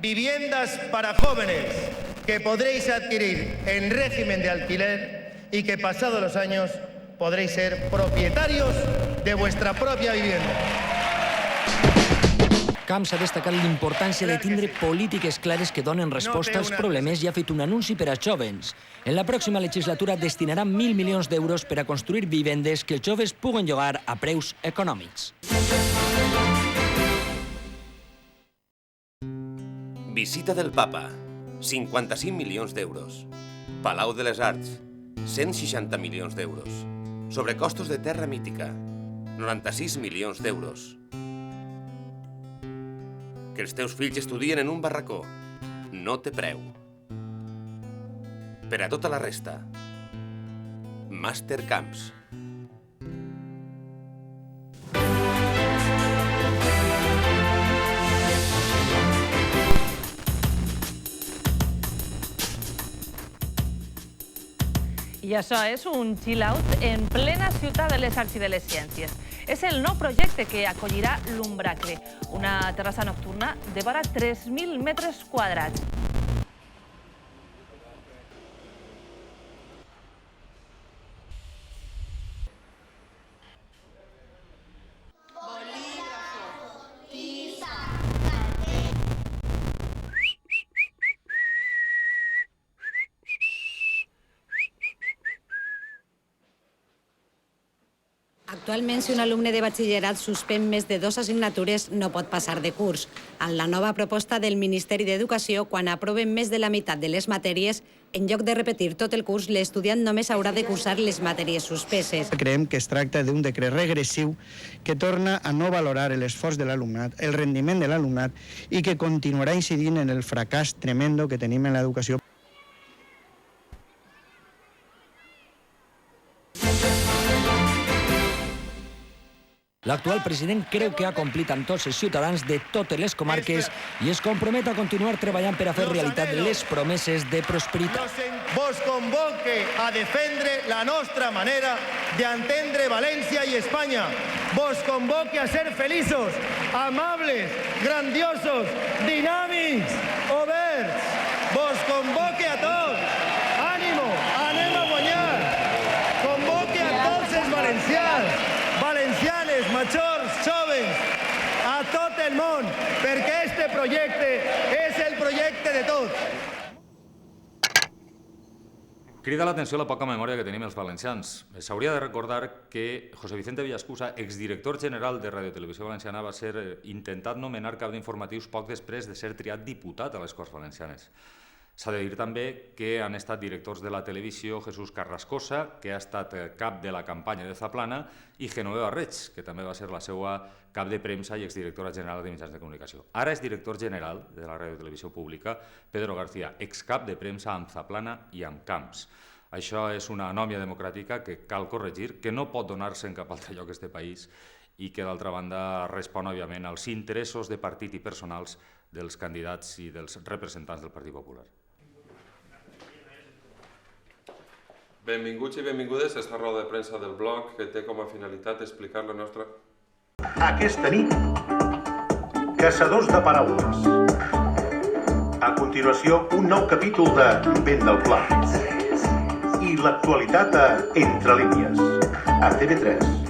viviendas para jóvenes que podréis adquirir en régimen de alquiler y que pasados los años podréis ser propietarios de vuestra propia vivienda. Camps ha destacat l'importància de tindre polítiques clares que donen resposta als problemes i ha fet un anunci per als jovens. En la pròxima legislatura destinarà 1.000 milions d'euros per a construir vivendes que els joves puguen llogar a preus econòmics. Visita del Papa, 55 milions d'euros. Palau de les Arts, 160 milions d'euros. Sobrecostos de terra mítica, 96 milions d'euros. Que els teus fills estudien en un barracó. No té preu. Per a tota la resta, Màster Camps. I això és un chill-out en plena ciutat de les arts i de les ciències. És el nou projecte que acollirà l'Umbracle, una terrassa nocturna de vora 3.000 metres quadrats. Actualment, si un alumne de batxillerat suspèn més de 2 assignatures, no pot passar de curs. En la nova proposta del Ministeri d'Educació, quan aproven més de la meitat de les matèries, en lloc de repetir tot el curs, l'estudiant només haurà de cursar les matèries suspeses. Creiem que es tracta d'un decret regressiu que torna a no valorar l'esforç de l'alumnat, el rendiment de l'alumnat i que continuarà incidint en el fracàs tremendo que tenim en l'educació. L'actual president creu que ha complit amb tots els ciutadans de totes les comarques i es compromet a continuar treballant per a fer realitat les promeses de prosperitat. Vos convoque a defendre la nostra manera d'entendre València i Espanya. Vos convoque a ser feliços, amables, grandiosos, dinàmics, oberts. Vos convoque a tots. Ànimo, anem a guanyar. Convoque a tots els valencians. Valencianes, majors, jóvens, a tot el món, perquè este projecte és el projecte de tots. Crida l'atenció la poca memòria que tenim els valencians. S'hauria de recordar que José Vicente Villascusa, exdirector general de Radio Televisió Valenciana, va ser intentat nomenar cap d'informatius poc després de ser triat diputat a les Corts Valencianes. S'ha de dir també que han estat directors de la televisió Jesús Carrascosa, que ha estat cap de la campanya de Zaplana, i Genoveva Reig, que també va ser la seva cap de premsa i exdirectora general de mitjans de comunicació. Ara és director general de la Ràdio Televisió Pública, Pedro García, excap de premsa amb Zaplana i amb Camps. Això és una anòmia democràtica que cal corregir, que no pot donar-se en cap altre lloc a este país i que, d'altra banda, respon, òbviament, als interessos de partit i personals dels candidats i dels representants del Partit Popular. Benvinguts i benvingudes a aquesta roda de premsa del blog que té com a finalitat explicar la nostra... Aquesta nit, Caçadors de Paraules. A continuació, un nou capítol de Vent del Pla. I l'actualitat a Entre Línies, a TV3.